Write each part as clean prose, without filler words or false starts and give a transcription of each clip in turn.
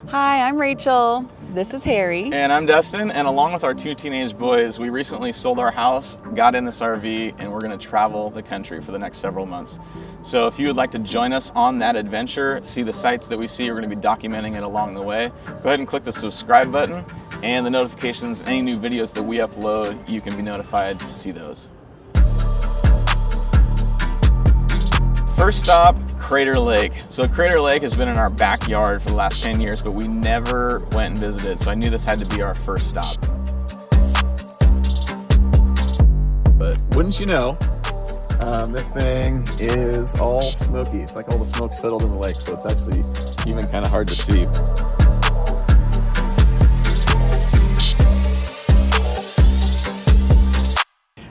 Hi, I'm Rachel. This is Harry. And I'm Dustin, and along with our two teenage boys, we recently sold our house, got in this RV, and we're going to travel the country for the next several months. So if you would like to join us on that adventure, see the sights that we see, we're going to be documenting it along the way, go ahead and click the subscribe button and the notifications. Any new videos that we upload, you can be notified to see those. First stop, Crater Lake. So Crater Lake has been in our backyard for the last 10 years, but we never went and visited, so I knew this had to be our first stop. But wouldn't you know, this thing is all smoky. It's like all the smoke settled in the lake, so it's actually even kind of hard to see.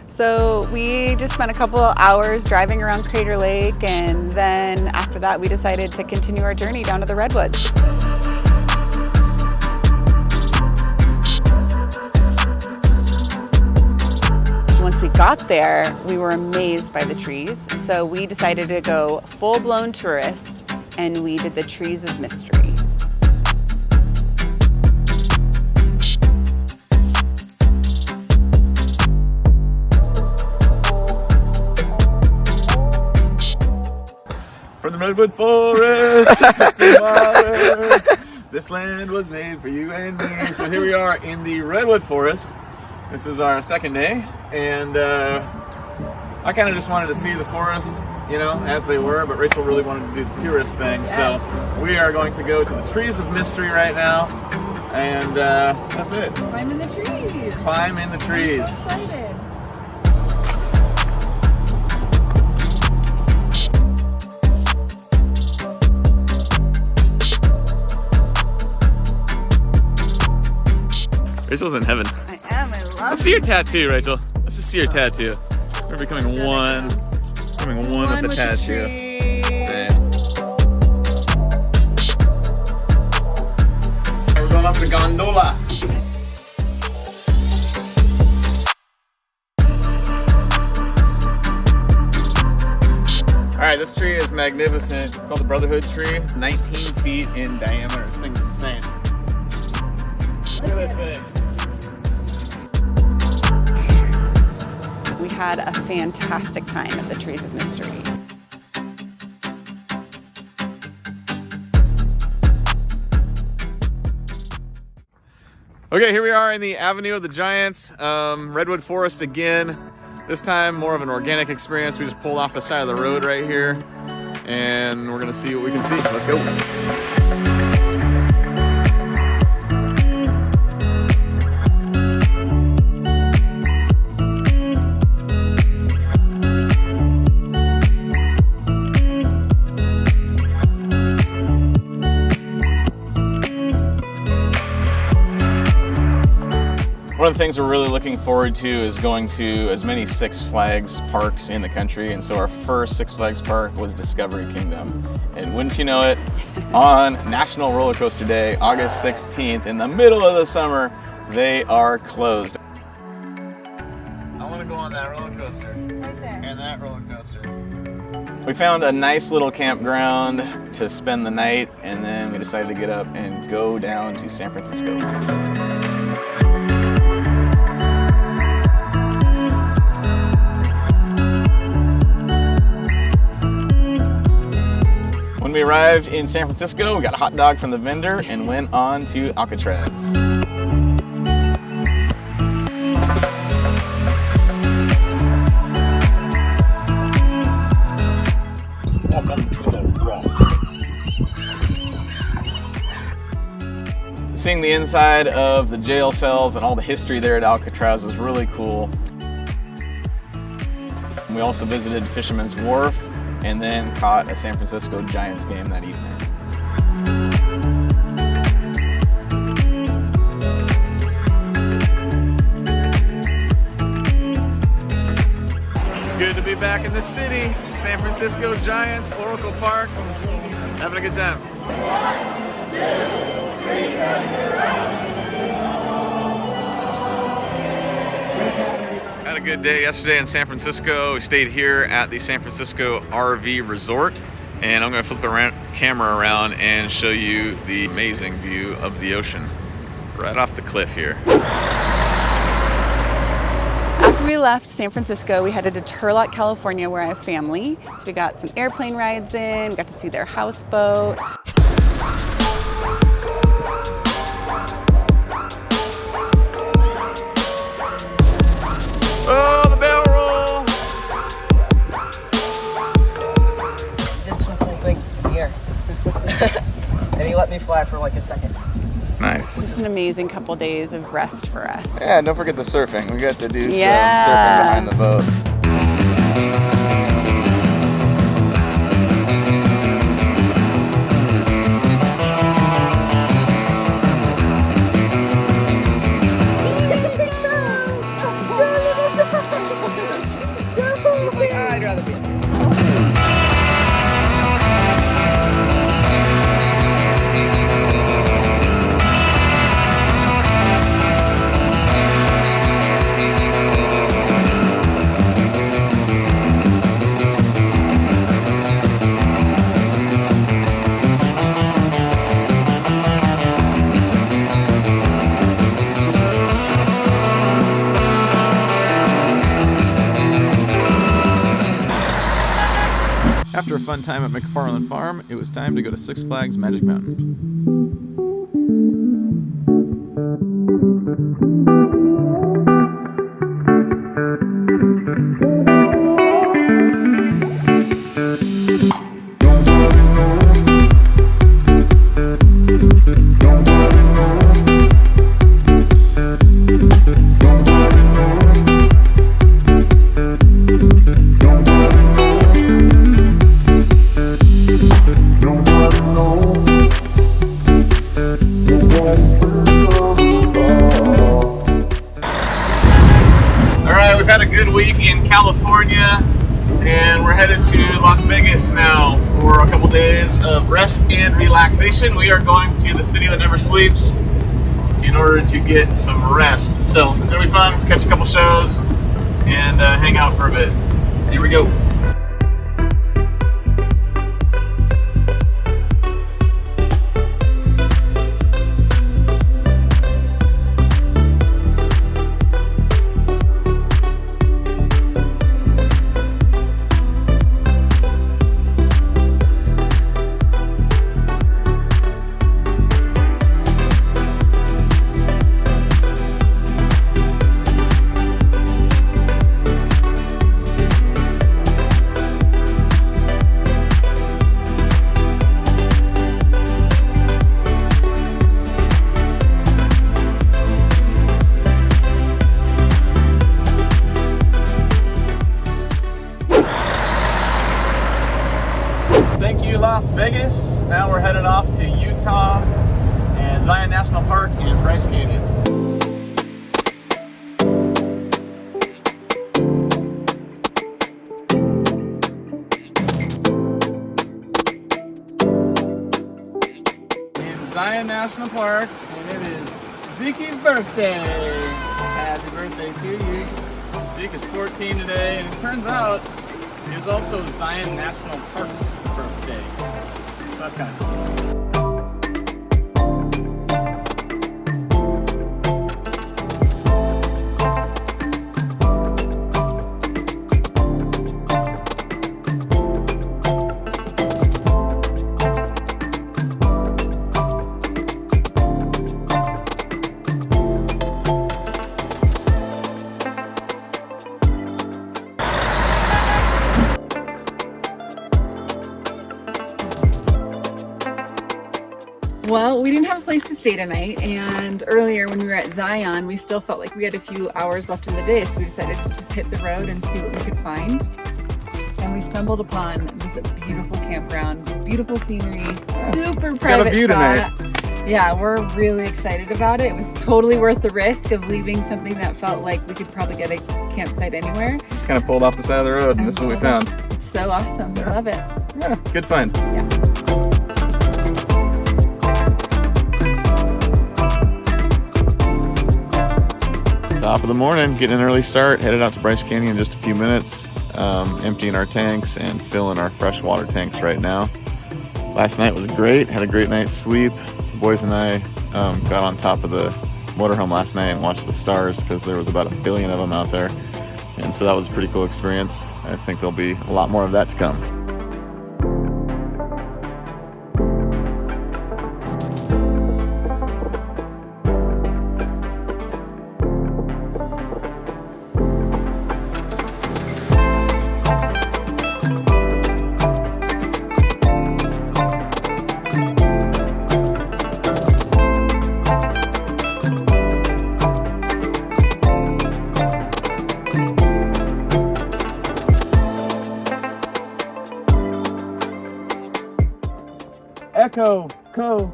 So we just spent a couple of hours driving around Crater Lake, and then after that we decided to continue our journey down to the Redwoods. Once we got there, we were amazed by the trees, so we decided to go full-blown tourist, and we did the Trees of Mystery. For the Redwood Forest, waters, this land was made for you and me. So here we are in the Redwood Forest. This is our second day, and I kind of just wanted to see the forest, you know, as they were, but Rachel really wanted to do the tourist thing. So we are going to go to the Trees of Mystery right now, and that's it. Climb in the trees. Climb in the trees. I'm so excited. Rachel's in heaven. I am. I love Let's see your tattoo, Rachel. Let's just see your tattoo. We're becoming one with the tattoo. We're going up the gondola. All right, this tree is magnificent. It's called the Brotherhood tree. It's 19 feet in diameter. This thing's insane. Look at this thing. We had a fantastic time at the Trees of Mystery. Okay, here we are in the Avenue of the Giants, Redwood Forest again. This time more of an organic experience. We just pulled off the side of the road right here, and we're gonna see what we can see. Let's go. One of the things we're really looking forward to is going to as many Six Flags parks in the country, and so our first Six Flags park was Discovery Kingdom. And wouldn't you know it, on National Roller Coaster Day, August 16th, in the middle of the summer, they are closed. I want to go on that roller coaster. Right there. And that roller coaster. We found a nice little campground to spend the night, and then we decided to get up and go down to San Francisco. When we arrived in San Francisco, we got a hot dog from the vendor and went on to Alcatraz. Welcome to the Rock. Seeing the inside of the jail cells and all the history there at Alcatraz was really cool. We also visited Fisherman's Wharf and then caught a San Francisco Giants game that evening. It's good to be back in the city. San Francisco Giants, Oracle Park. Having a good time. 1, 2, 3, 4. Had a good day yesterday in San Francisco. We stayed here at the San Francisco RV Resort, and I'm going to flip the camera around and show you the amazing view of the ocean right off the cliff here. After we left San Francisco, we headed to Turlock, California, where I have family. So we got some airplane rides in, got to see their houseboat. Oh, the barrel roll! Did some cool things in the air. And he let me fly for like a second. Nice. Just an amazing couple days of rest for us. Yeah, don't forget the surfing. We got to do some Yeah. surfing behind the boat. I'd rather be. After a fun time at McFarland Farm, it was time to go to Six Flags Magic Mountain. We've had a good week in California, and we're headed to Las Vegas now for a couple days of rest and relaxation. We are going to the city that never sleeps in order to get some rest. So it'll be fun, catch a couple shows, and hang out for a bit. Here we go. Las Vegas. Now we're headed off to Utah and Zion National Park and Bryce Canyon. In Zion National Park, and it is Zeke's birthday. Happy birthday to you. Zeke is 14 today, and it turns out it is also Zion National Park's birthday. So that's kind of cool. Well, we didn't have a place to stay tonight, and earlier when we were at Zion, we still felt like we had a few hours left in the day, so we decided to just hit the road and see what we could find. And we stumbled upon this beautiful campground, this beautiful scenery, super private spot. Tonight. Yeah, we're really excited about it. It was totally worth the risk of leaving something that felt like we could probably get a campsite anywhere. Just kind of pulled off the side of the road, and this is what we found. It's so awesome. We love it. Yeah, good find. Yeah. Top of the morning, getting an early start, headed out to Bryce Canyon in just a few minutes. emptying our tanks and filling our freshwater tanks right now. Last night was great, had a great night's sleep. The boys and I got on top of the motorhome last night and watched the stars because there was about 1 billion of them out there. And so that was a pretty cool experience. I think there'll be a lot more of that to come. Echo, co.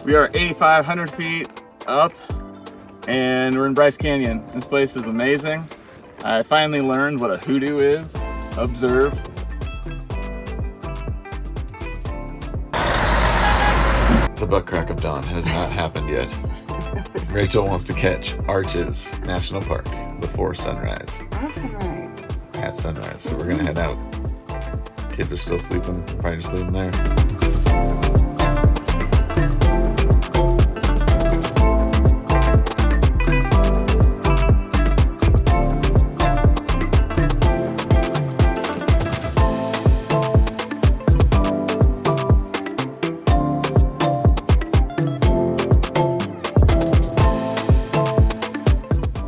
We are 8,500 feet up and we're in Bryce Canyon. This place is amazing. I finally learned what a hoodoo is. Observe. The butt crack of dawn has not happened yet. Rachel wants to catch Arches National Park before sunrise. At sunrise. So we're gonna head out. Kids are still sleeping, probably just leave them there.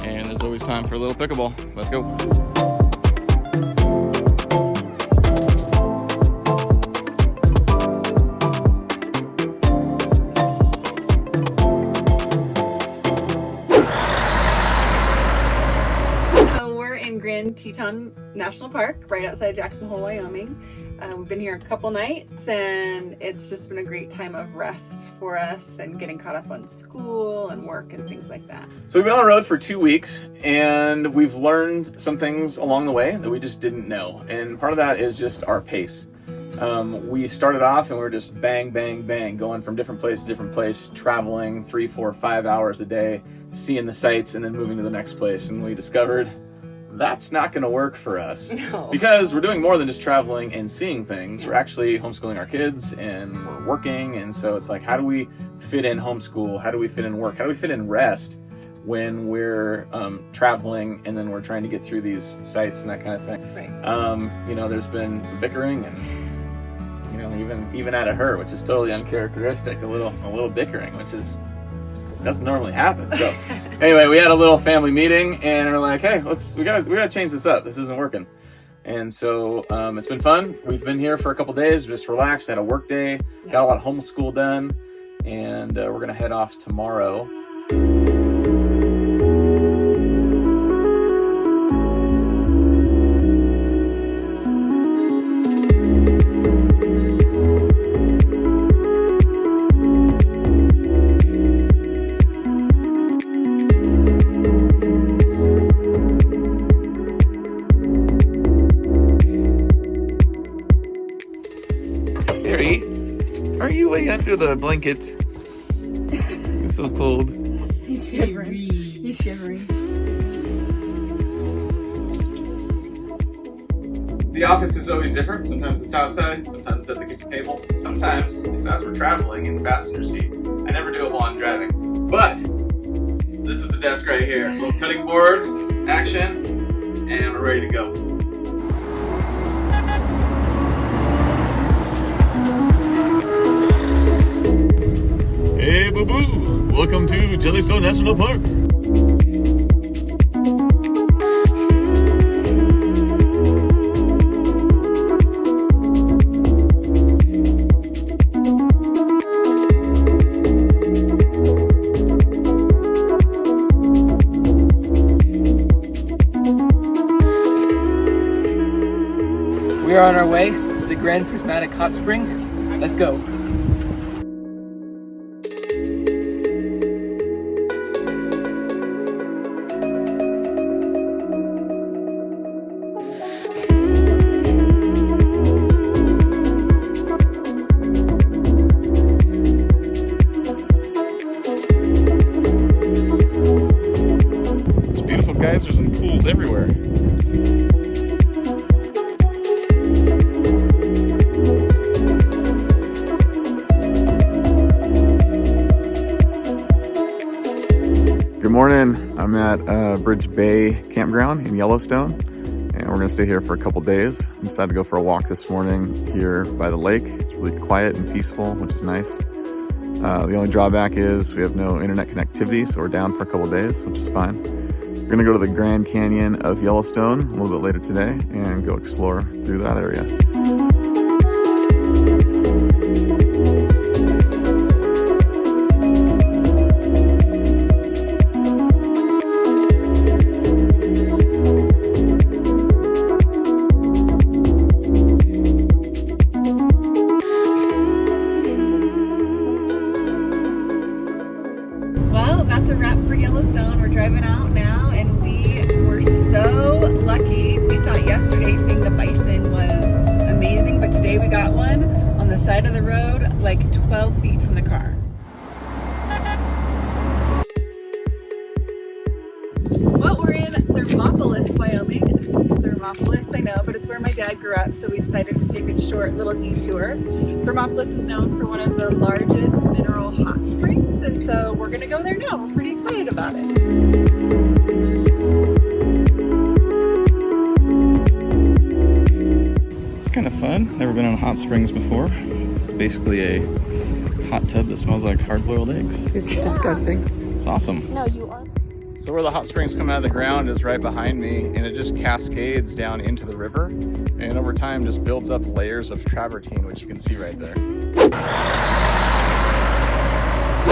And there's always time for a little pickleball. Let's go. Teton National Park, right outside Jacksonville, Wyoming. We've been here a couple nights and it's just been a great time of rest for us and getting caught up on school and work and things like that. So we've been on the road for 2 weeks and we've learned some things along the way that we just didn't know. And part of that is just our pace. We started off and we were just bang, bang, bang, going from different place to different place, traveling 3, 4, 5 hours a day, seeing the sights and then moving to the next place. And we discovered that's not going to work for us. No. Because we're doing more than just traveling and seeing things. We're actually homeschooling our kids and we're working. And so it's like, how do we fit in homeschool? How do we fit in work? How do we fit in rest when we're traveling and then we're trying to get through these sites and that kind of thing? Right. You know, there's been bickering and, you know, even out of her, which is totally uncharacteristic, a little bickering, which doesn't normally happen. So anyway, we had a little family meeting and we're like, hey, we gotta change this up. This isn't working. And so it's been fun. We've been here for a couple days, just relaxed, had a work day, got a lot of homeschool done, and we're gonna head off tomorrow. Are you way under the blanket? It's so cold. He's shivering. He's shivering. The office is always different. Sometimes it's outside, sometimes it's at the kitchen table, sometimes it's as we're traveling in the passenger seat. I never do it while I'm driving. But this is the desk right here. A little cutting board, action, and we're ready to go. Hey, boo-boo! Welcome to Yellowstone National Park. We are on our way to the Grand Prismatic Hot Spring. Let's go. It's beautiful, guys. There's some pools everywhere. morning. I'm at Bridge Bay Campground in Yellowstone, and we're gonna stay here for a couple days. I decided to go for a walk this morning here by the lake. It's really quiet and peaceful, which is nice. The only drawback is we have no internet connectivity, so we're down for a couple days, which is fine. We're gonna go to the Grand Canyon of Yellowstone a little bit later today and go explore through that area. Well, that's a wrap for Yellowstone. We're driving out now, and we were so lucky. We thought yesterday seeing the bison was amazing, but today we got one on the side of the road, like 12 feet from the car. Well, we're in Thermopolis, Wyoming. Thermopolis, I know, but it's where my dad grew up, so we decided to take a short little detour. Thermopolis is known for one of the largest mineral hot springs, and so we're gonna go there now. We're pretty excited about it. It's kind of fun. Never been on hot springs before. It's basically a hot tub that smells like hard-boiled eggs. It's disgusting. It's awesome. No, you are. So where the hot springs come out of the ground is right behind me, and it just cascades down into the river, and over time just builds up layers of travertine, which you can see right there.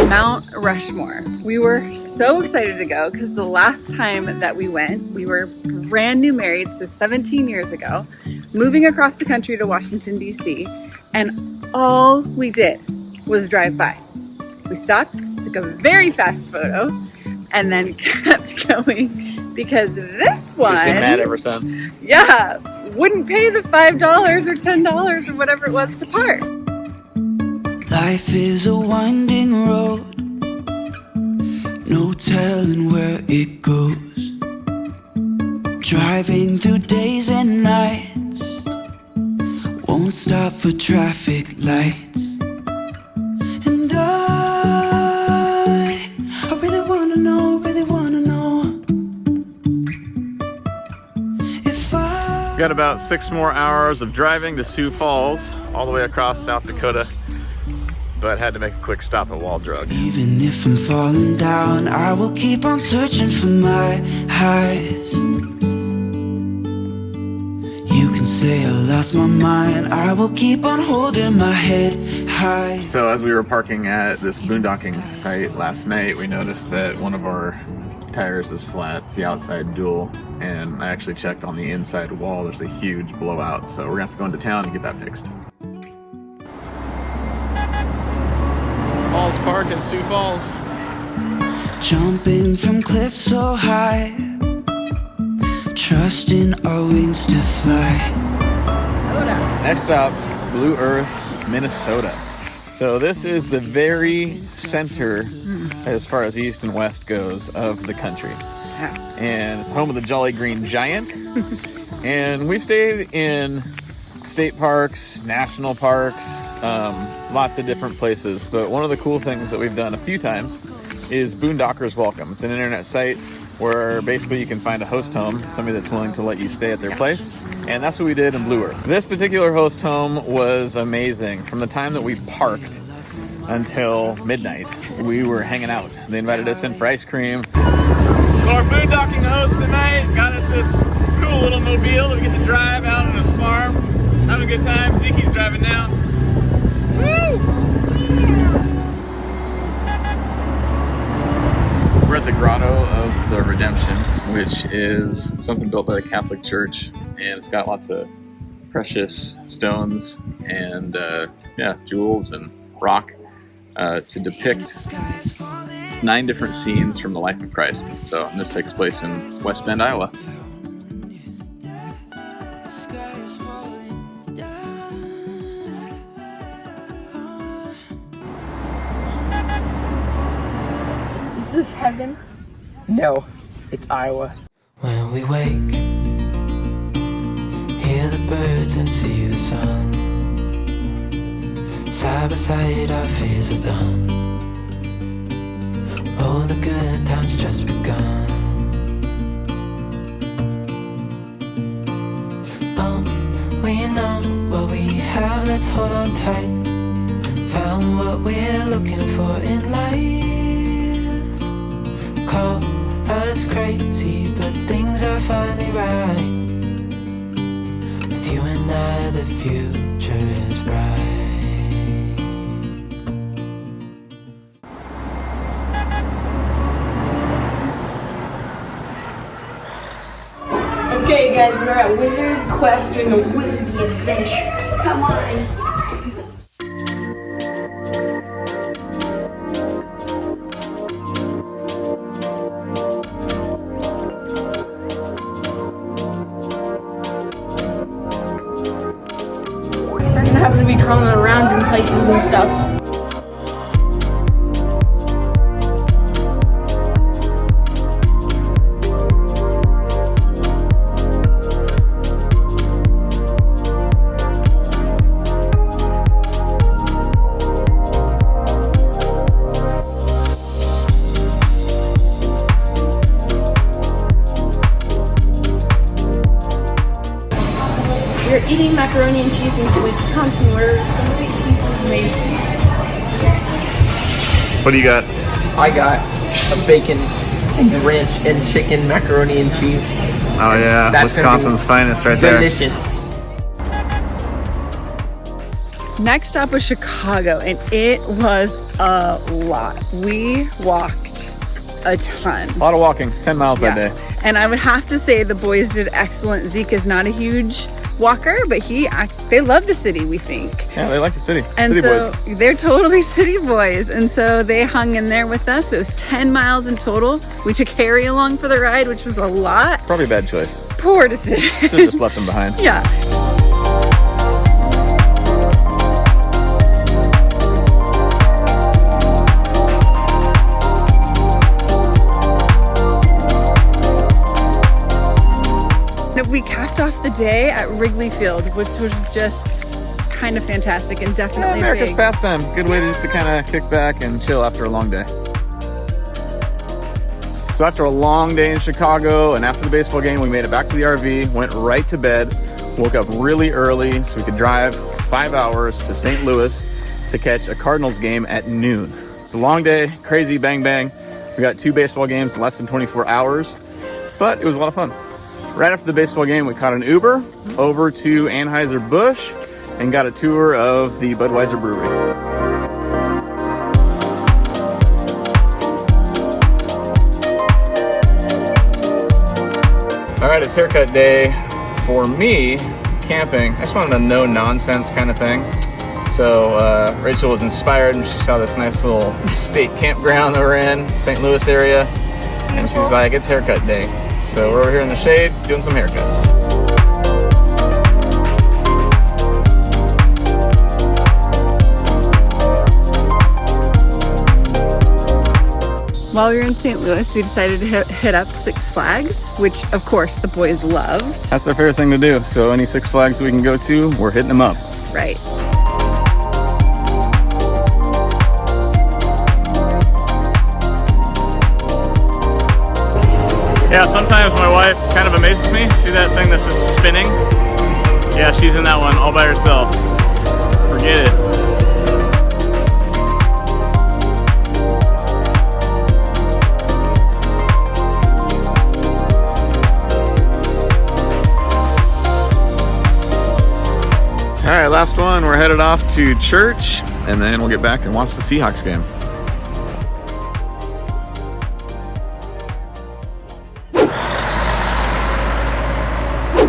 Mount Rushmore. We were so excited to go because the last time that we went, we were brand new married, so 17 years ago, moving across the country to Washington, D.C., and all we did was drive by. We stopped, took a very fast photo, and then kept going because this one, Just been mad ever since. yeah, wouldn't pay the $5 or $10 or whatever it was to park. Life is a winding road, no telling where it goes. Driving through days and nights, won't stop for traffic lights. And I really wanna know if We've got about 6 more hours of driving to Sioux Falls, all the way across South Dakota, but had to make a quick stop at Wall Drug. even if I'm falling down, I will keep on searching for my highs. You can say I lost my mind, I will keep on holding my head high. So as we were parking at this boondocking site last night, we noticed that one of our tires is flat. It's the outside dual, and I actually checked on the inside wall. There's a huge blowout, so we're gonna have to go into town and get that fixed. Falls Park in Sioux Falls. Jumping from cliffs so high, trusting our wings to fly. Next stop, Blue Earth, Minnesota. So this is the very center, as far as east and west goes, of the country. And it's the home of the Jolly Green Giant. And we've stayed in state parks, national parks, lots of different places. But one of the cool things that we've done a few times is Boondockers Welcome. It's an internet site where basically you can find a host home, somebody that's willing to let you stay at their place. And that's what we did in Blue Earth. This particular host home was amazing. From the time that we parked until midnight, we were hanging out. They invited us in for ice cream. So our boondocking host tonight got us this cool little mobile that we get to drive out on his farm. Having a good time. Zeke's driving now. Woo! We're at the Grotto of the Redemption, which is something built by the Catholic Church, and it's got lots of precious stones and jewels and rock to depict 9 different scenes from the life of Christ. So this takes place in West Bend, Iowa. Is this heaven? No, it's Iowa. When we wake, hear the birds and see the sun. Side by side our fears are done. Oh, the good times just begun. We know what we have, let's hold on tight. Found what we're looking for in life. Call us crazy, but things are finally right. With you and I, the future is bright. Okay guys, we're at Wizard Quest doing a wizardy adventure. Come on. We're gonna have to be crawling around in places and stuff. We're eating macaroni and cheese in Wisconsin where some of the cheese is made. What do you got? I got a bacon and ranch and chicken macaroni and cheese. Oh yeah, That's Wisconsin's finest right there. Delicious. Next up was Chicago, and it was a lot. We walked a ton. A lot of walking, 10 miles that day. And I would have to say the boys did excellent. Zeke is not a huge walker, but they love the city, we think. Yeah, they like the city. And City so boys. they're totally city boys. And so they hung in there with us. It was 10 miles in total. We took Harry along for the ride, which was a lot. Probably a bad choice. Poor decision. Should have just left them behind. Yeah. We capped off the day at Wrigley Field, which was just kind of fantastic and definitely America's big. pastime. Good way to just to kind of kick back and chill after a long day. So after a long day in Chicago and after the baseball game, we made it back to the RV, went right to bed, woke up really early so we could drive 5 hours to St. Louis to catch a Cardinals game at noon. It's a long day, crazy, bang, bang. We got 2 baseball games in less than 24 hours, but it was a lot of fun. Right after the baseball game, we caught an Uber over to Anheuser-Busch and got a tour of the Budweiser Brewery. All right, it's haircut day for me, camping. I just wanted a no-nonsense kind of thing. So Rachel was inspired and she saw this nice little state campground that we're in, St. Louis area, and she's like, it's haircut day. So we're over here in the shade doing some haircuts. While we were in St. Louis, we decided to hit up Six Flags, which of course the boys loved. That's their favorite thing to do. So any Six Flags we can go to, we're hitting them up. Right. Yeah, sometimes my wife kind of amazes me. See that thing that's just spinning? Yeah, she's in that one all by herself. Forget it. All right, last one. We're headed off to church, and then we'll get back and watch the Seahawks game.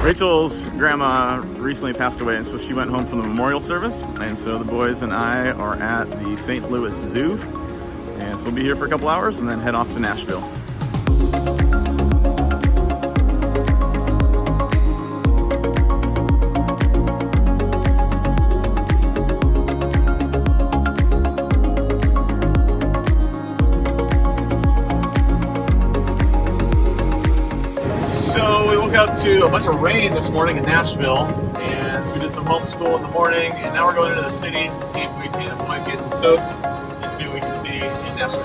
Rachel's grandma recently passed away, and so she went home from the memorial service, and so the boys and I are at the St. Louis Zoo, and so we'll be here for a couple hours and then head off to Nashville. Up to a bunch of rain this morning in Nashville, and so we did some homeschool in the morning, and now we're going into the city to see if we can avoid getting soaked and see what we can see in Nashville.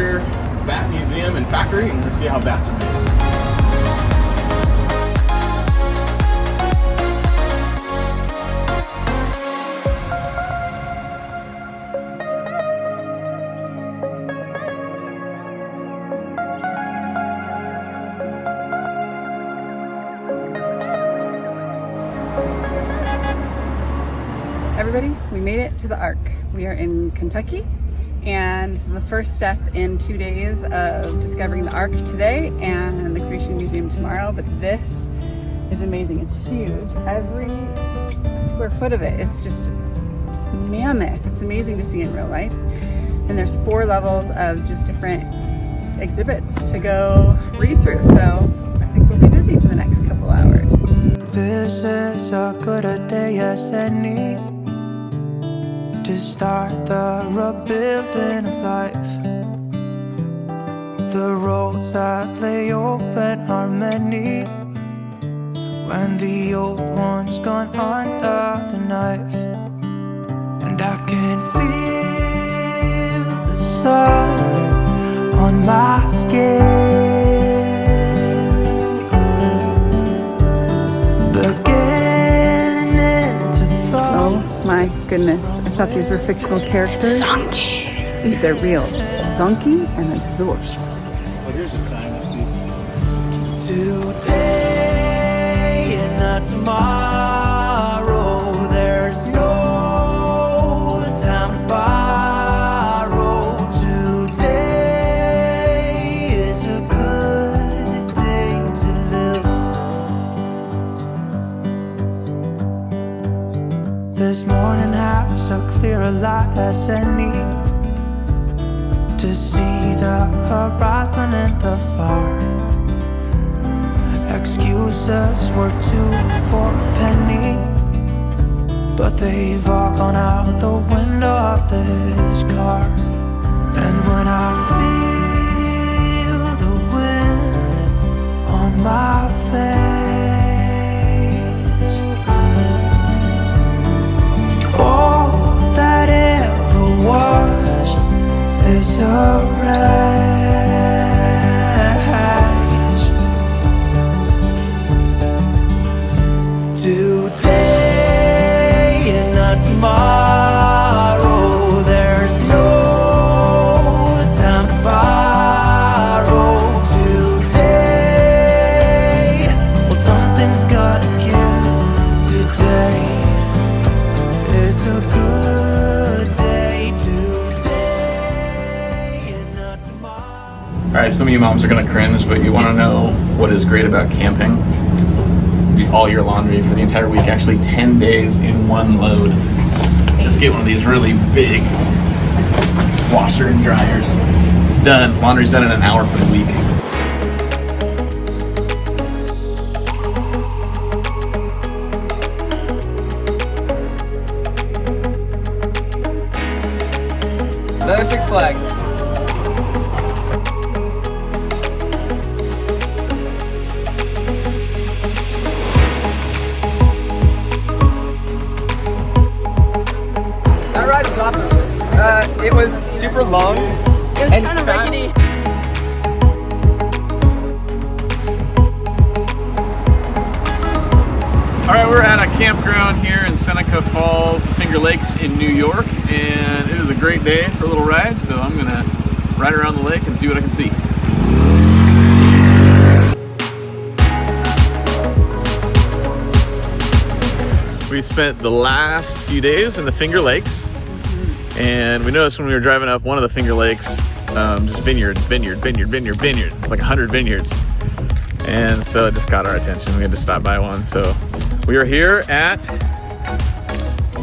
Chapter Bat Museum and Factory, and we're gonna see how bats are made. Everybody, we made it to the Ark. We are in Kentucky, and this is the first step in 2 days of discovering the Ark today and the Creation Museum tomorrow. But this is amazing. It's huge. Every square foot of it is just mammoth. It's amazing to see in real life. And there's 4 levels of just different exhibits to go read through. So I think we'll be busy for the next couple hours. This is a good a day as any to start the rebuilding of life. The roads that lay open are many when the old one's gone under the knife. And I can feel the sun on my skin. Oh my goodness, I thought these were fictional characters. Zonky. They're real. Zonky and a Zorse. Well, here's a sign, let's see. Today and not tomorrow, there's no time to borrow. Today is a good day to live. This morning has a clearer light as any to see the horizon and the far. Excuses were 2 for a penny, but they've all gone out the window of this car. And when I feel the wind on my face, all that ever was is a wreck. Tomorrow, there's no time to borrow. Today, well, something's gotta give. Today is a good day. Today and not tomorrow. All right, some of you moms are gonna cringe, but you wanna know what is great about camping? All your laundry for the entire week, actually 10 days in one load. Just get one of these really big washer and dryers. It's done. Laundry's done in an hour for the week. Another Six Flags. That ride was awesome. It was super long. It was kind of rickety. All right, we're at a campground here in Seneca Falls, the Finger Lakes in New York, and it was a great day for a little ride, so I'm gonna ride around the lake and see what I can see. We spent the last few days in the Finger Lakes, and we noticed when we were driving up one of the Finger Lakes, just vineyard. It's like 100 vineyards. And so it just caught our attention. We had to stop by one. So we are here at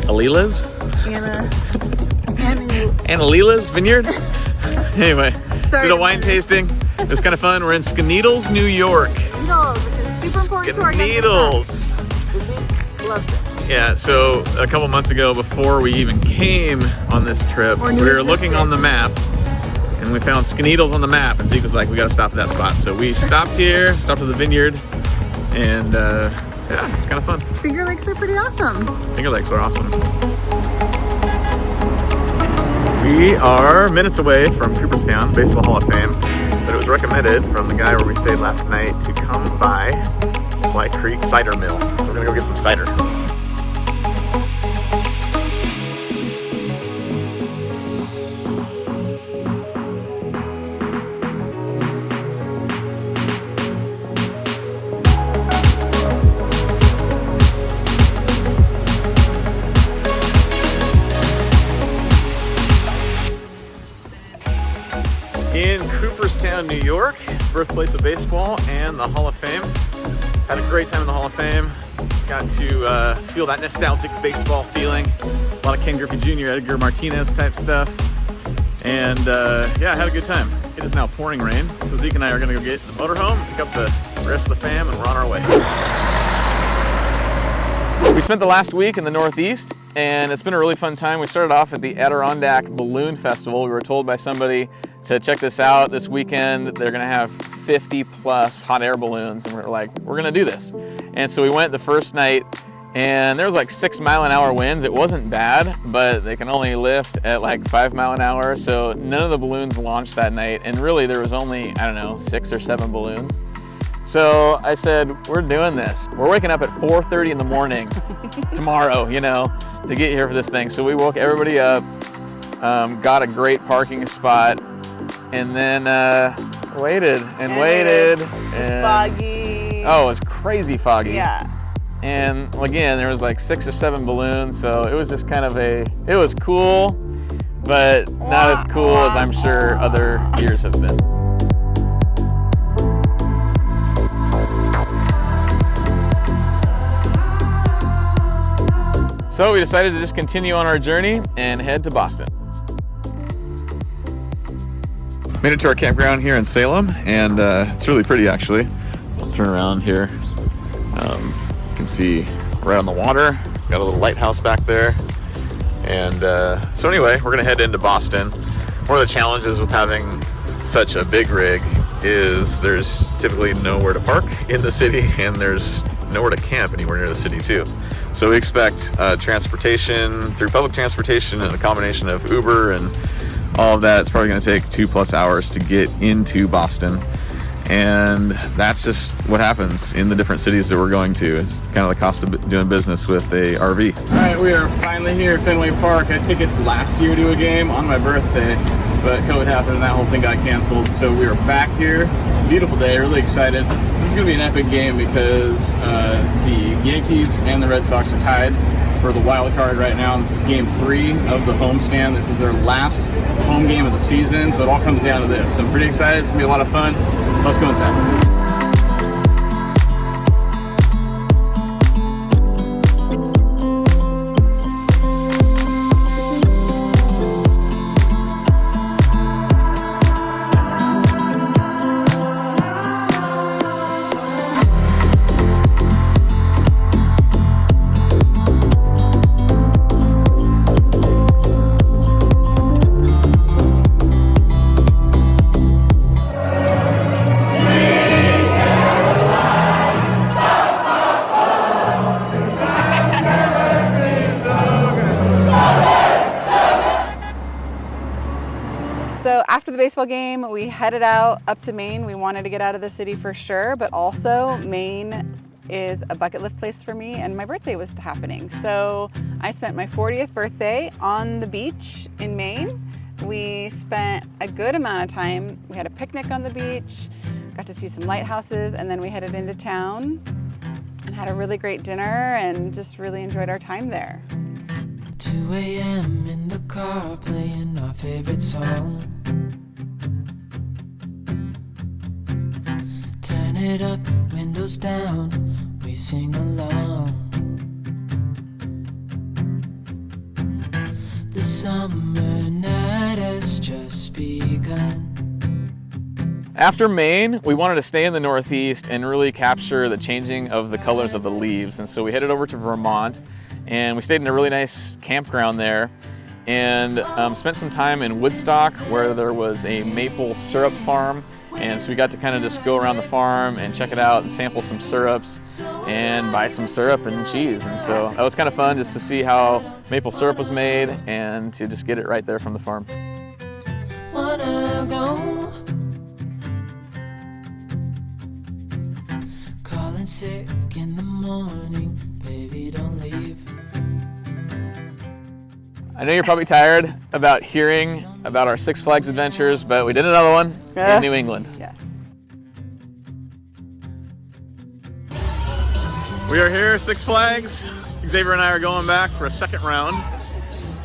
Alila's? Analila's Vineyard. Anyway, did a wine tasting. It was kind of fun. We're in Skaneateles, New York. Needles, which is super important to our Skaneateles. Loves it. Yeah, so a couple months ago, before we even came on this trip, we were looking on the map, and we found Skaneateles on the map, and Zeke was like, we gotta stop at that spot. So we stopped here, stopped at the vineyard, and yeah, it's kind of fun. Finger Lakes are pretty awesome. Finger Lakes are awesome. We We are minutes away from Cooperstown Baseball Hall of Fame, but it was recommended from the guy where we stayed last night to come by White Creek Cider Mill. So we're gonna go get some cider. In Cooperstown, New York, birthplace of baseball and the Hall of Fame. Had a great time in the Hall of Fame. Got to feel that nostalgic baseball feeling. A lot of Ken Griffey Jr., Edgar Martinez type stuff. And yeah, had a good time. It is now pouring rain, so Zeke and I are gonna go get in the motorhome, pick up the rest of the fam, and we're on our way. We spent the last week in the Northeast, and it's been a really fun time. We started off at the Adirondack Balloon Festival. We were told by somebody to check this out this weekend. They're gonna have 50 plus hot air balloons, and we're like, we're gonna do this. And so we went the first night, and there was like 6-mile-an-hour winds. It wasn't bad, but they can only lift at like 5 mile an hour. So none of the balloons launched that night. And really there was only, I don't know, 6 or 7 balloons. So I said, we're doing this. We're waking up at 4:30 in the morning tomorrow, you know, to get here for this thing. So we woke everybody up, got a great parking spot, and then waited and waited. It was foggy. Oh, it was crazy foggy. Yeah. And again, there was like 6 or 7 balloons, so it was just kind of it was cool, but not as cool as I'm sure other years have been. So we decided to just continue on our journey and head to Boston. Made it to our campground here in Salem, and it's really pretty actually. I'll turn around here. You can see right on the water. Got a little lighthouse back there. And so anyway, we're gonna head into Boston. One of the challenges with having such a big rig is there's typically nowhere to park in the city, and there's nowhere to camp anywhere near the city too. So we expect transportation through public transportation and a combination of Uber and all of that. It's probably going to take 2+ hours to get into Boston. And that's just what happens in the different cities that we're going to. It's kind of the cost of doing business with a RV. All right, we are finally here at Fenway Park. I had tickets last year to a game on my birthday, but COVID happened and that whole thing got canceled. So we are back here. Beautiful day, really excited. This is going to be an epic game because the Yankees and the Red Sox are tied for the wild card right now. This is game 3 of the homestand. This is their last home game of the season, so it all comes down to this. So I'm pretty excited. It's gonna be a lot of fun. Let's go inside. So after the baseball game, we headed out up to Maine. We wanted to get out of the city for sure, but also Maine is a bucket list place for me, and my birthday was happening. So I spent my 40th birthday on the beach in Maine. We spent a good amount of time. We had a picnic on the beach, got to see some lighthouses, and then we headed into town and had a really great dinner and just really enjoyed our time there. 2 a.m. in the car playing our favorite song. Turn it up, windows down, we sing along. The summer night has just begun. After Maine, we wanted to stay in the Northeast and really capture the changing of the colors of the leaves. And so we headed over to Vermont, and we stayed in a really nice campground there and spent some time in Woodstock, where there was a maple syrup farm. And so we got to kind of just go around the farm and check it out and sample some syrups and buy some syrup and cheese. And so that was kind of fun just to see how maple syrup was made and to just get it right there from the farm. Wanna go? Calling sick in the morning, baby, don't leave. I know you're probably tired about hearing about our Six Flags adventures, but we did another one in New England. Yes. We are here, Six Flags. Xavier and I are going back for a second round.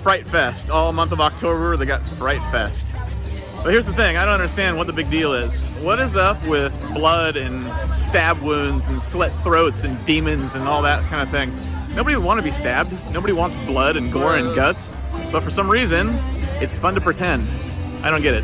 Fright Fest, all month of October, they got Fright Fest. But here's the thing, I don't understand what the big deal is. What is up with blood and stab wounds and slit throats and demons and all that kind of thing? Nobody would want to be stabbed. Nobody wants blood and gore and guts. But for some reason, it's fun to pretend. I don't get it.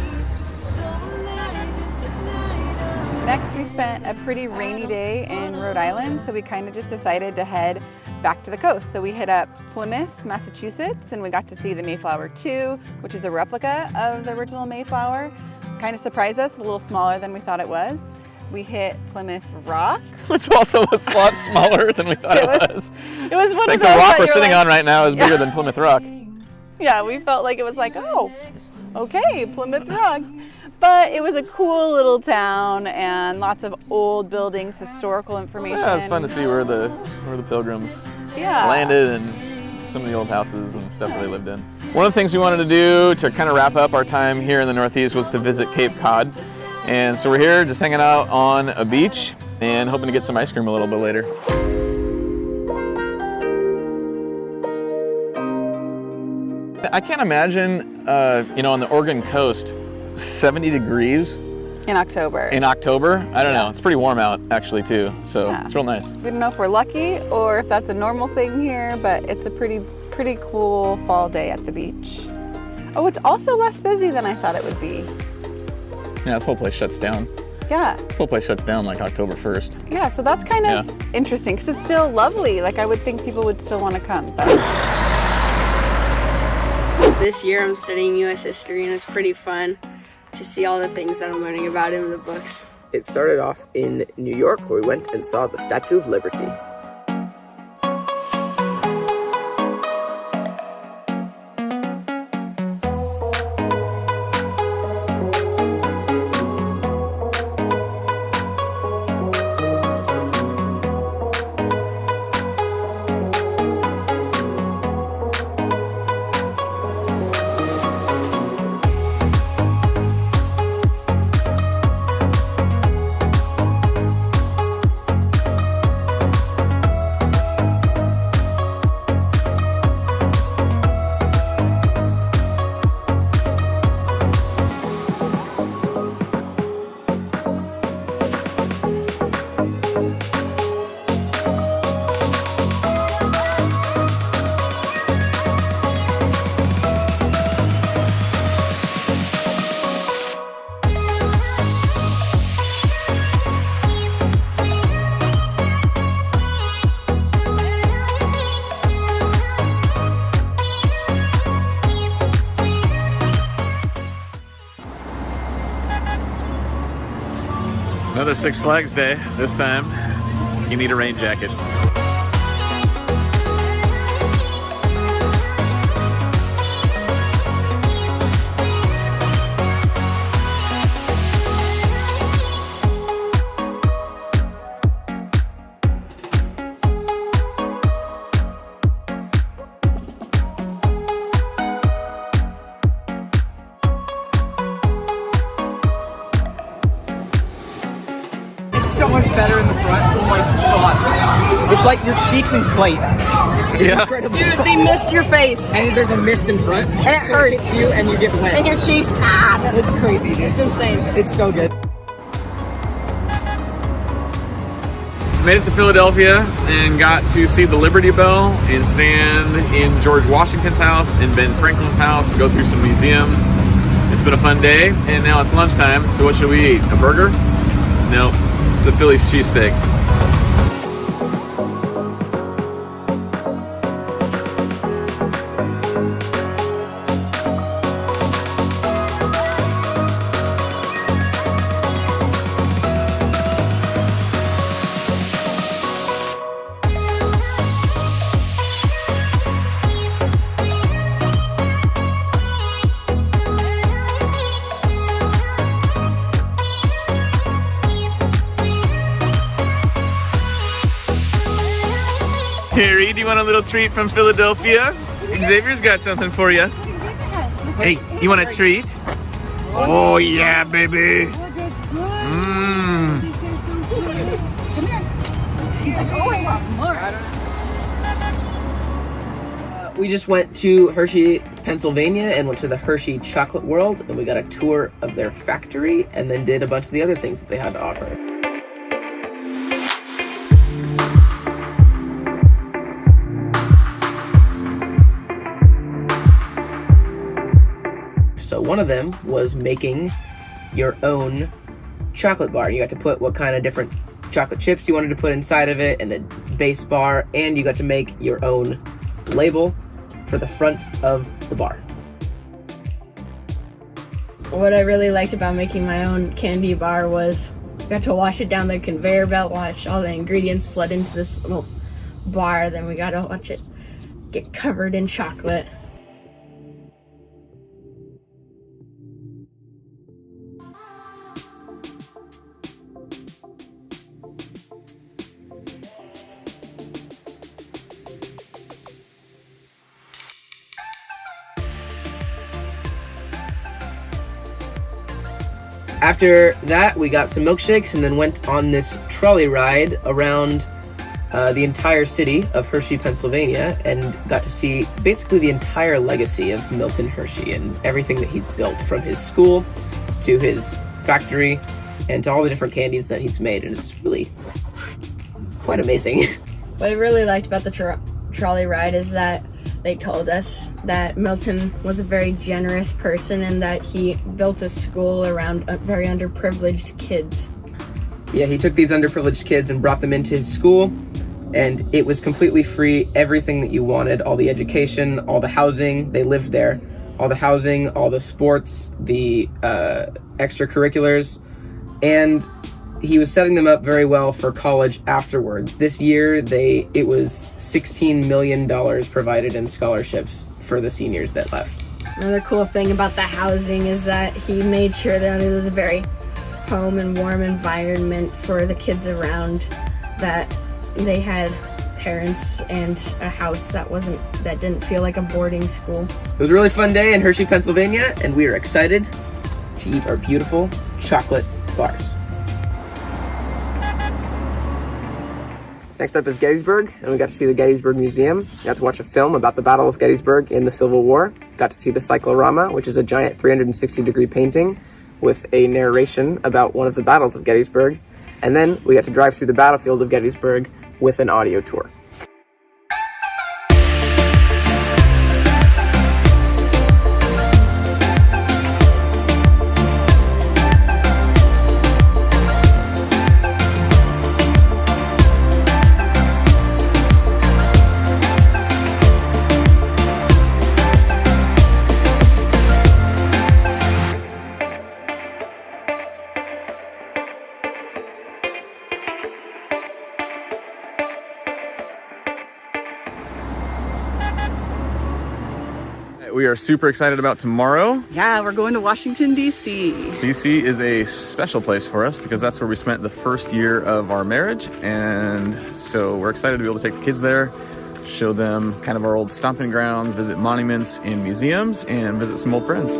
Next, we spent a pretty rainy day in Rhode Island, so we kind of just decided to head back to the coast. So we hit up Plymouth, Massachusetts, and we got to see the Mayflower 2, which is a replica of the original Mayflower. Kind of surprised us, a little smaller than we thought it was. We hit Plymouth Rock. Which also was a lot smaller than we thought it was. It was one I of think those the rock that we're you're sitting like, on right now is bigger than Plymouth Rock. Yeah, we felt like it was like, oh, okay, Plymouth Rock. But it was a cool little town and lots of old buildings, historical information. Yeah, it's fun to see where the pilgrims landed and some of the old houses and stuff that they lived in. One of the things we wanted to do to kind of wrap up our time here in the Northeast was to visit Cape Cod. And so we're here just hanging out on a beach and hoping to get some ice cream a little bit later. I can't imagine, on the Oregon coast, 70 degrees in October. I don't know. It's pretty warm out actually too, so it's real nice. We don't know if we're lucky or if that's a normal thing here, but it's a pretty cool fall day at the beach. Oh, it's also less busy than I thought it would be. Yeah, this whole place shuts down. Yeah. This whole place shuts down like October 1st. Yeah, so that's kind of interesting because it's still lovely. Like I would think people would still want to come. But This year I'm studying U.S. history and it's pretty fun to see all the things that I'm learning about in the books. It started off in New York where we went and saw the Statue of Liberty. Another Six Flags day. This time, you need a rain jacket. So much better in the front. Oh my god. It's like your cheeks inflate. It's incredible. Dude, they missed your face. And there's a mist in front. And it hurts. It hits you and you get wet. And your cheeks, It's crazy, dude. It's insane. It's so good. Made it to Philadelphia and got to see the Liberty Bell and stand in George Washington's house and Ben Franklin's house, go through some museums. It's been a fun day, and now it's lunchtime, so what should we eat? A burger? No, it's a Philly cheesesteak. Harry, do you want a little treat from Philadelphia? Xavier's got something for you. Hey, you want a treat? Oh yeah, baby. We just went to Hershey, Pennsylvania, and went to the Hershey Chocolate World, and we got a tour of their factory, and then did a bunch of the other things that they had to offer. So one of them was making your own chocolate bar. You got to put what kind of different chocolate chips you wanted to put inside of it, and the base bar, and you got to make your own label for the front of the bar. What I really liked about making my own candy bar was I got to wash it down the conveyor belt, watch all the ingredients flood into this little bar, then we got to watch it get covered in chocolate. After that, we got some milkshakes and then went on this trolley ride around the entire city of Hershey, Pennsylvania, and got to see basically the entire legacy of Milton Hershey and everything that he's built, from his school to his factory and to all the different candies that he's made, and it's really quite amazing. What I really liked about the trolley ride is that they told us that Milton was a very generous person and that he built a school around very underprivileged kids. Yeah, he took these underprivileged kids and brought them into his school, and it was completely free. Everything that you wanted, all the education, all the housing, they lived there. All the housing, all the sports, the extracurriculars, and he was setting them up very well for college afterwards. This year, it was $16 million provided in scholarships for the seniors that left. Another cool thing about the housing is that he made sure that it was a very home and warm environment for the kids around, that they had parents and a house that didn't feel like a boarding school. It was a really fun day in Hershey, Pennsylvania, and we are excited to eat our beautiful chocolate bars. Next up is Gettysburg, and we got to see the Gettysburg Museum. Got to watch a film about the Battle of Gettysburg in the Civil War. Got to see the cyclorama, which is a giant 360-degree painting with a narration about one of the battles of Gettysburg. And then we got to drive through the battlefield of Gettysburg with an audio tour. We are super excited about tomorrow. Yeah, we're going to Washington, D.C. DC is a special place for us because that's where we spent the first year of our marriage. And so we're excited to be able to take the kids there, show them kind of our old stomping grounds, visit monuments and museums, and visit some old friends.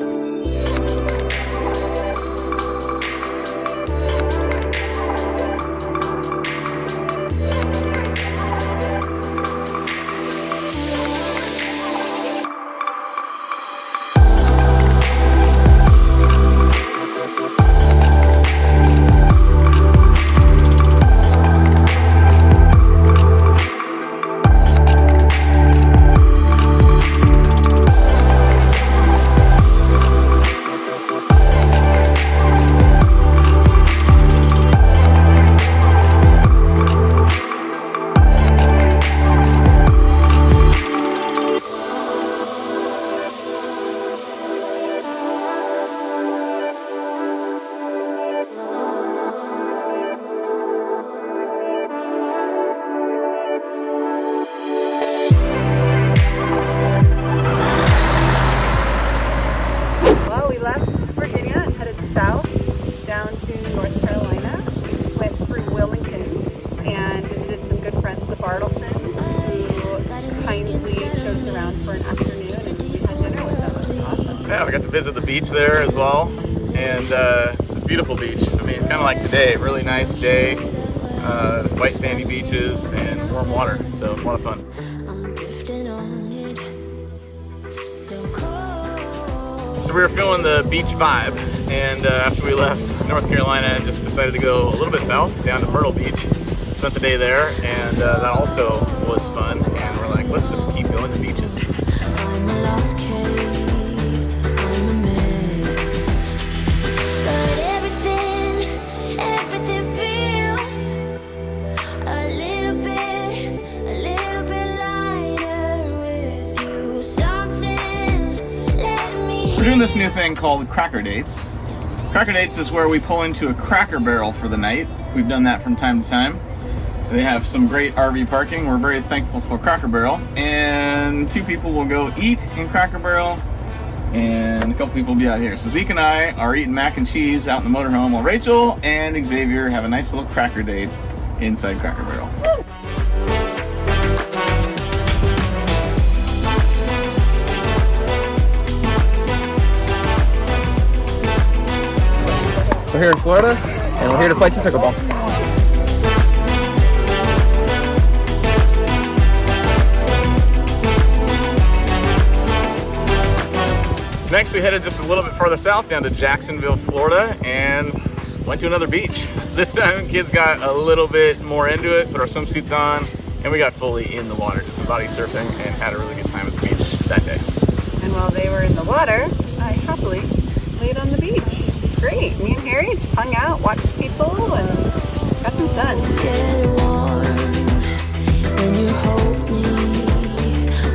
the beach there as well, and it's a beautiful beach. I mean, kind of like today, really nice day, white sandy beaches and warm water, so it's a lot of fun. So we were feeling the beach vibe, and after we left North Carolina, just decided to go a little bit south, down to Myrtle Beach. Spent the day there, and that also was fun, and we're like, let's just keep going to beaches. I'm a lost case, I'm a mess. But everything feels a little bit lighter with you. Something's let me. We're doing this new thing called Cracker Dates. Cracker Dates is where we pull into a Cracker Barrel for the night. We've done that from time to time. They have some great RV parking. We're very thankful for Cracker Barrel. And 2 people will go eat in Cracker Barrel, and a couple people will be out here. So Zeke and I are eating mac and cheese out in the motorhome, while Rachel and Xavier have a nice little cracker date inside Cracker Barrel. We're here in Florida, and we're here to play some pickleball. Next, we headed just a little bit farther south down to Jacksonville, Florida, and went to another beach. This time, kids got a little bit more into it, put our swimsuits on, and we got fully in the water, did some body surfing, and had a really good time at the beach that day. And while they were in the water, I happily laid on the beach. It's great. Me and Harry just hung out, watched people, and got some sun. Get warm when you hold me,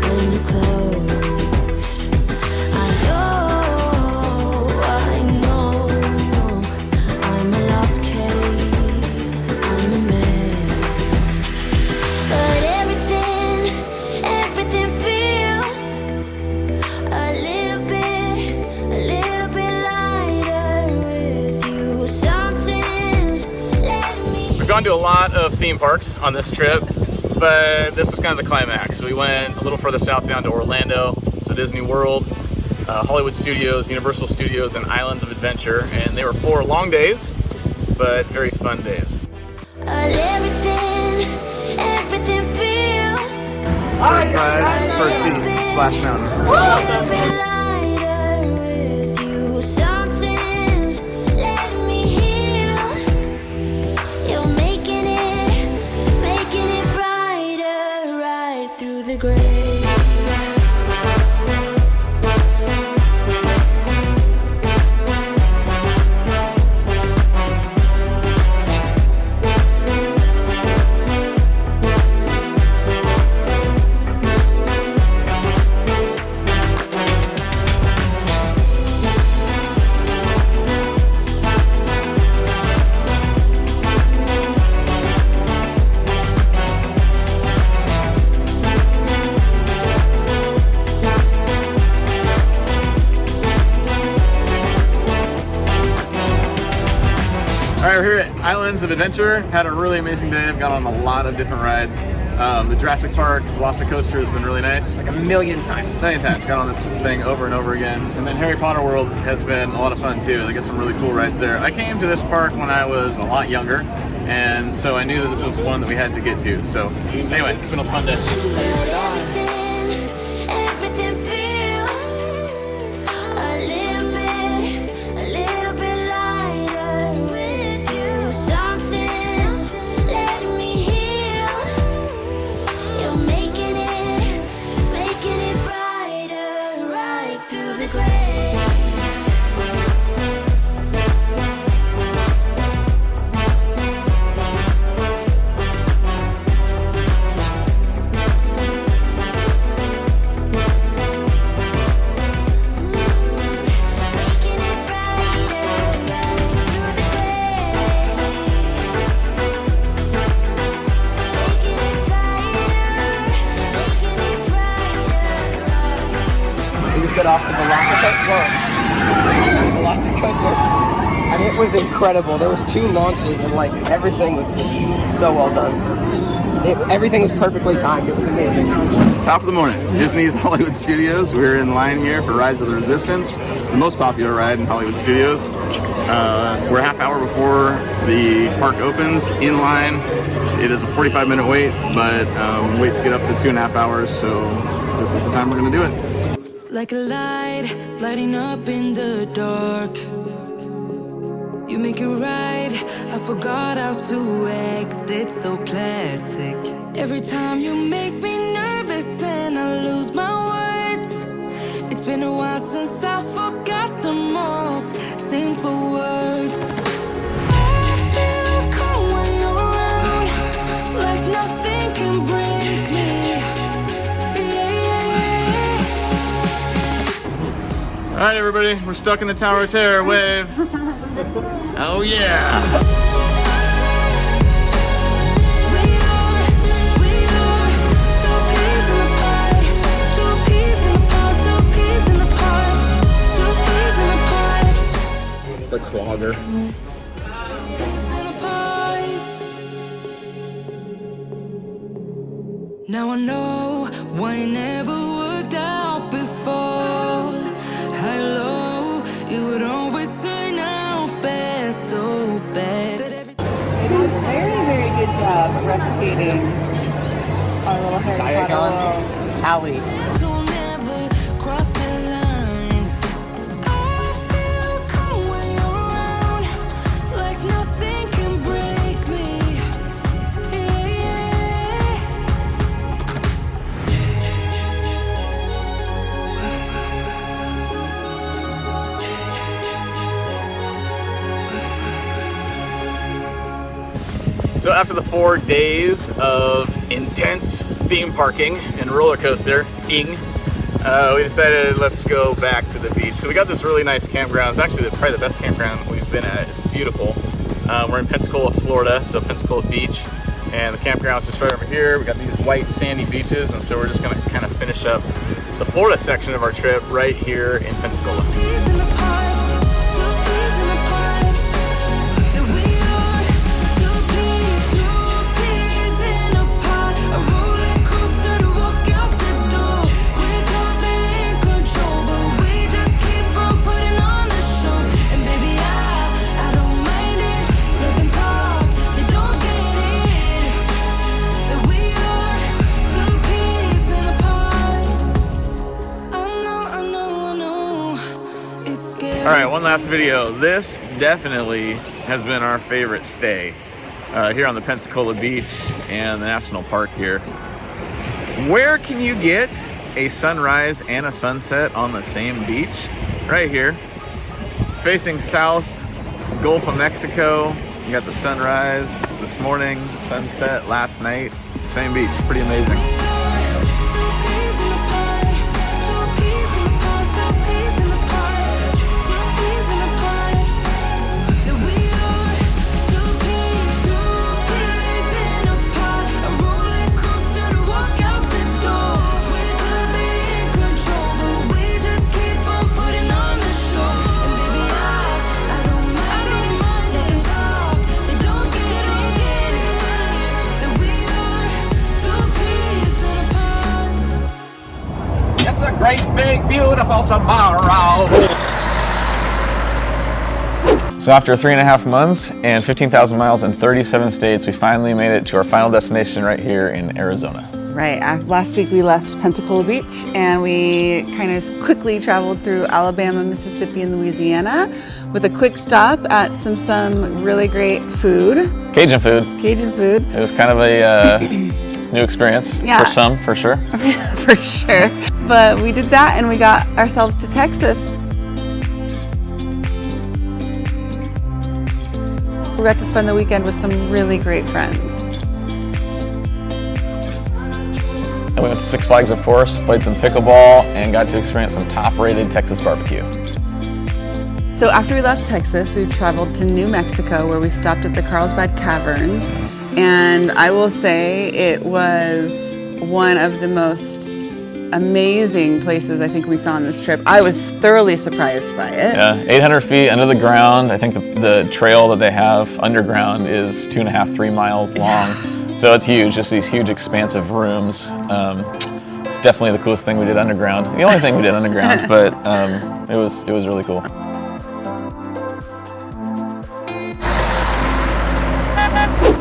when you close. I know, I'm a lost case, I'm a mess. But everything feels a little bit lighter with you. Something's let me. We've gone to a lot of theme parks on this trip, but this was kind of the climax. We went a little further south down to Orlando, so Disney World, Hollywood Studios, Universal Studios, and Islands of Adventure, and they were 4 long days, but very fun days. Everything feels First ride, first seat, Splash Mountain. lighter with you. Something's let me heal. You're making it brighter right through the gray. We're here at Islands of Adventure. Had a really amazing day. I've gone on a lot of different rides. The Jurassic Park Velocicoaster has been really nice. Like a million times. Got on this thing over and over again. And then Harry Potter World has been a lot of fun too. They got some really cool rides there. I came to this park when I was a lot younger, and so I knew that this was one that we had to get to. So anyway, it's been a fun day. Everything feels a little bit lighter with you. Something's let me heal. You're making it brighter right through the gray. Get off the Velocicoaster, and it was incredible. There was 2 launches, and like everything was so well done. Everything was perfectly timed. It was amazing. Top of the morning, Disney's Hollywood Studios. We're in line here for Rise of the Resistance, the most popular ride in Hollywood Studios. We're a half hour before the park opens, in line. It is a 45-minute wait, but waits get up to 2.5 hours, so this is the time we're gonna do it. Like a light, lighting up in the dark. You make it right, I forgot how to act, it's so classic. Every time you make me nervous and I lose my words. It's been a while since I forgot the most simple words. I feel calm when you're around, like nothing can break me. Yeah. All right, everybody, we're stuck in the Tower of Terror. Wave. Oh yeah. The clogger. Now I know why it never worked out before. High low, it would always turn out bad, so bad. Very good job replicating our little Harry Potter world. Hallie. So never cross the line. I feel calm when you're around, like nothing can break me. So after the 4 days of intense theme parking and roller coaster-ing, we decided let's go back to the beach. So we got this really nice campground. It's actually probably the best campground we've been at. It's beautiful. We're in Pensacola, Florida, so Pensacola Beach. And the campground's just right over here. We got these white sandy beaches, and so we're just gonna kind of finish up the Florida section of our trip right here in Pensacola. All right, one last video. This definitely has been our favorite stay here on the Pensacola Beach and the National Park here. Where can you get a sunrise and a sunset on the same beach? Right here, facing south, Gulf of Mexico. You got the sunrise this morning, sunset last night, same beach, pretty amazing. Great big beautiful tomorrow. So after 3.5 months and 15,000 miles in 37 states, we finally made it to our final destination right here in Arizona. Right, last week we left Pensacola Beach and we kind of quickly traveled through Alabama, Mississippi, and Louisiana with a quick stop at some really great food. Cajun food. Cajun food. It was kind of a new experience for some, for sure. For sure. But we did that and we got ourselves to Texas. We got to spend the weekend with some really great friends. And we went to Six Flags, of course, played some pickleball, and got to experience some top-rated Texas barbecue. So after we left Texas, we traveled to New Mexico where we stopped at the Carlsbad Caverns. And I will say it was one of the most amazing places I think we saw on this trip. I was thoroughly surprised by it. Yeah, 800 feet under the ground. I think the trail that they have underground is 2.5, 3 miles long. So it's huge, just these huge expansive rooms. It's definitely the coolest thing we did underground. The only thing we did underground, but it was really cool.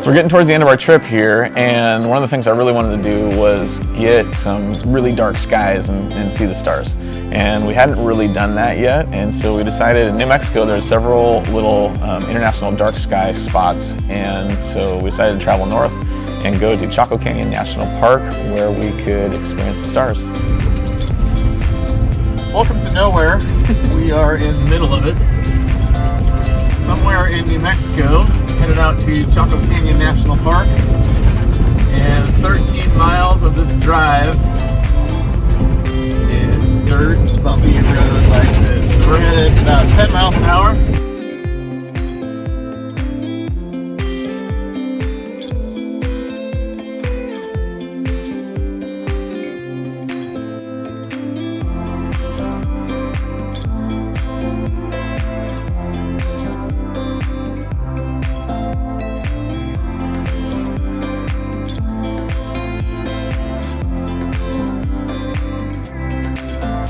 So we're getting towards the end of our trip here, and one of the things I really wanted to do was get some really dark skies and see the stars. And we hadn't really done that yet, and so we decided in New Mexico there's several little international dark sky spots, and so we decided to travel north and go to Chaco Canyon National Park where we could experience the stars. Welcome to nowhere. We are in the middle of it. Somewhere in New Mexico, headed out to Chaco Canyon National Park, and 13 miles of this drive is dirt, bumpy road like this. So we're headed about 10 miles an hour.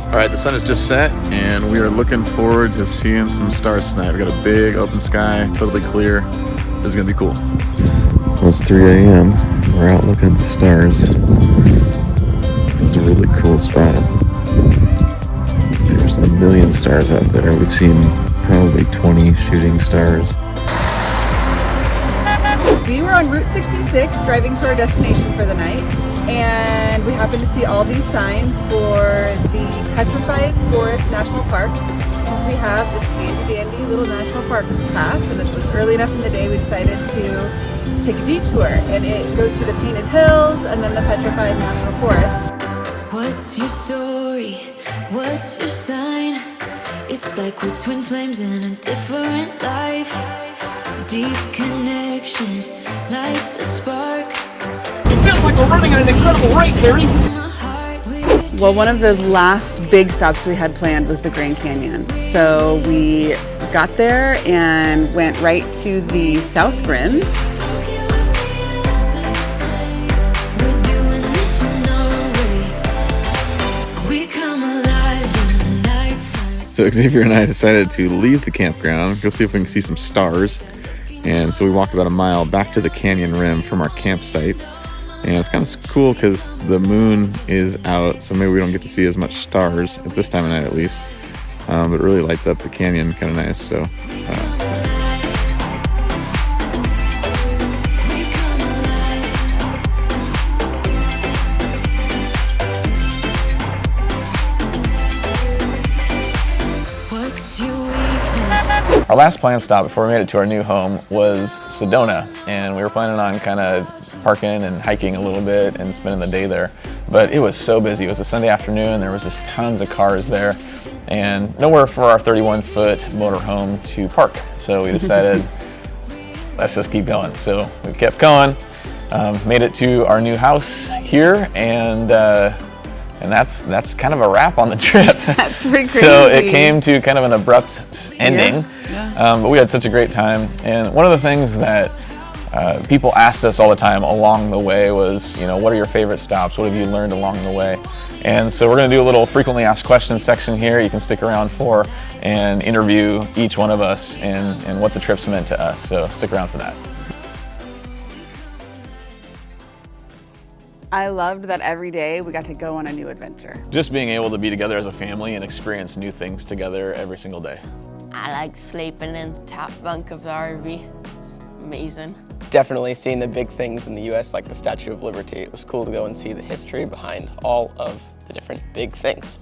All right, the sun has just set, and we are looking forward to seeing some stars tonight. We've got a big open sky, totally clear. This is gonna be cool. Well, it's 3 a.m. We're out looking at the stars. This is a really cool spot. There's a million stars out there. We've seen probably 20 shooting stars. We were on Route 66 driving to our destination for the night, and we happened to see all these signs for the Petrified Forest National Park. Since we have this handy-dandy little national park pass, and it was early enough in the day, we decided to take a detour, and it goes through the Painted Hills and then the Petrified National Forest. What's your story? What's your sign? It's like we're twin flames in a different life. Deep connection lights a spark. It feels like we're running at an incredible rate, Harry. Well, one of the last big stops we had planned was the Grand Canyon. So we got there and went right to the south rim. So Xavier and I decided to leave the campground, go see if we can see some stars. And so we walked about a mile back to the canyon rim from our campsite. And it's kind of cool because the moon is out, so maybe we don't get to see as much stars at this time of night at least. But it really lights up the canyon kind of nice. So our last planned stop before we made it to our new home was Sedona, and we were planning on kind of parking and hiking a little bit and spending the day there. But it was so busy. It was a Sunday afternoon. There was just tons of cars there and nowhere for our 31-foot motorhome to park. So we decided, let's just keep going. So we kept going, made it to our new house here, and that's kind of a wrap on the trip. That's pretty crazy. So it came to kind of an abrupt ending, but we had such a great time. And one of the things that people asked us all the time along the way was, you know, what are your favorite stops? What have you learned along the way? And so we're going to do a little frequently asked questions section here. You can stick around for and interview each one of us and what the trips meant to us. So stick around for that. I loved that every day we got to go on a new adventure. Just being able to be together as a family and experience new things together every single day. I like sleeping in the top bunk of the RV. It's amazing. Definitely seeing the big things in the U.S. like the Statue of Liberty. It was cool to go and see the history behind all of the different big things.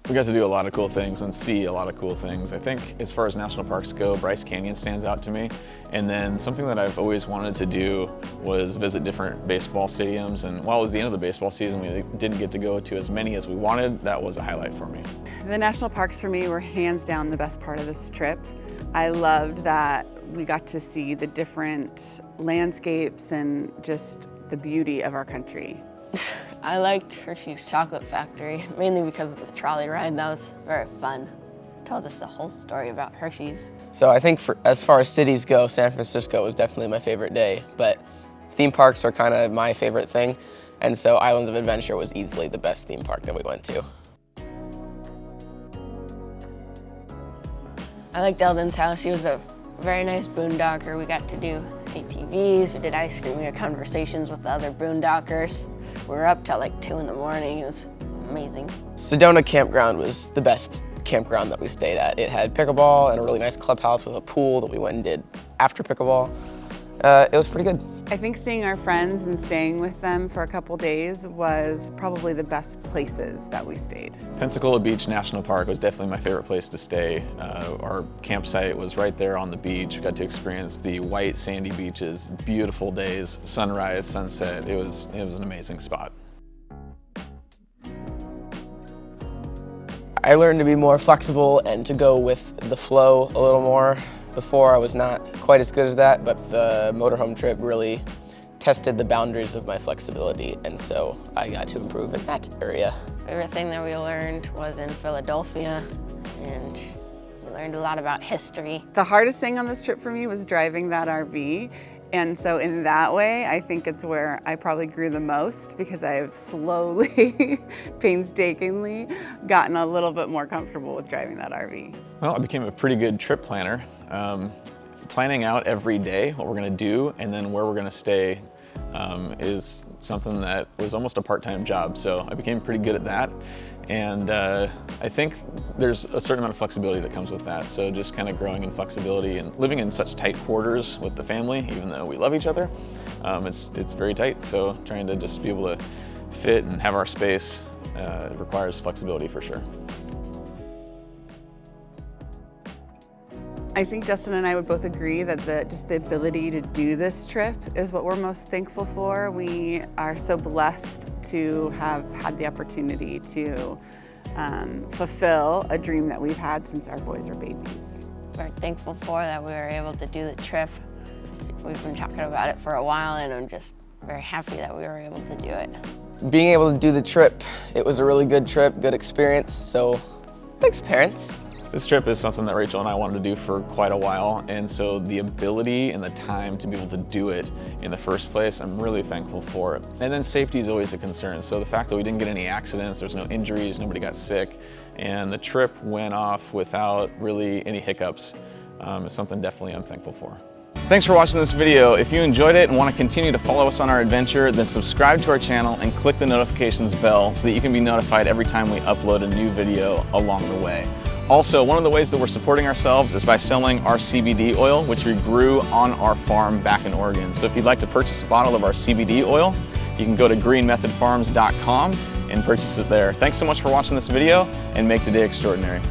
We got to do a lot of cool things and see a lot of cool things. I think as far as national parks go, Bryce Canyon stands out to me. And then something that I've always wanted to do was visit different baseball stadiums. And while it was the end of the baseball season, we didn't get to go to as many as we wanted. That was a highlight for me. The national parks for me were hands down the best part of this trip. I loved that we got to see the different landscapes and just the beauty of our country. I liked Hershey's Chocolate Factory, mainly because of the trolley ride. That was very fun told us the whole story about Hershey's. So I think as far as cities go, San Francisco was definitely my favorite day, but theme parks are kind of my favorite thing, and so Islands of Adventure was easily the best theme park that we went to. I liked Eldon's house. He was a very nice boondocker. We got to do ATVs, we did ice cream, we had conversations with the other boondockers. We were up till like 2 in the morning. It was amazing. Sedona Campground was the best campground that we stayed at. It had pickleball and a really nice clubhouse with a pool that we went and did after pickleball. It was pretty good. I think seeing our friends and staying with them for a couple days was probably the best places that we stayed. Pensacola Beach National Park was definitely my favorite place to stay. Our campsite was right there on the beach. We got to experience the white sandy beaches, beautiful days, sunrise, sunset. It was an amazing spot. I learned to be more flexible and to go with the flow a little more. Before I was not quite as good as that, but the motorhome trip really tested the boundaries of my flexibility, and so I got to improve in that area. Favorite thing that we learned was in Philadelphia, and we learned a lot about history. The hardest thing on this trip for me was driving that RV. And so in that way, I think it's where I probably grew the most, because I've slowly, painstakingly gotten a little bit more comfortable with driving that RV. Well, I became a pretty good trip planner. Planning out every day what we're gonna do and then where we're gonna stay is something that was almost a part-time job. So I became pretty good at that. And I think there's a certain amount of flexibility that comes with that. So just kind of growing in flexibility and living in such tight quarters with the family, even though we love each other, it's very tight. So trying to just be able to fit and have our space requires flexibility for sure. I think Dustin and I would both agree that just the ability to do this trip is what we're most thankful for. We are so blessed to have had the opportunity to fulfill a dream that we've had since our boys were babies. We're thankful for that we were able to do the trip. We've been talking about it for a while, and I'm just very happy that we were able to do it. Being able to do the trip, it was a really good trip, good experience, so thanks, parents. This trip is something that Rachel and I wanted to do for quite a while, and so the ability and the time to be able to do it in the first place, I'm really thankful for it. And then safety is always a concern, so the fact that we didn't get any accidents, there's no injuries, nobody got sick, and the trip went off without really any hiccups is something definitely I'm thankful for. Thanks for watching this video. If you enjoyed it and want to continue to follow us on our adventure, then subscribe to our channel and click the notifications bell so that you can be notified every time we upload a new video along the way. Also, one of the ways that we're supporting ourselves is by selling our CBD oil, which we grew on our farm back in Oregon. So if you'd like to purchase a bottle of our CBD oil, you can go to greenmethodfarms.com and purchase it there. Thanks so much for watching this video, and make today extraordinary.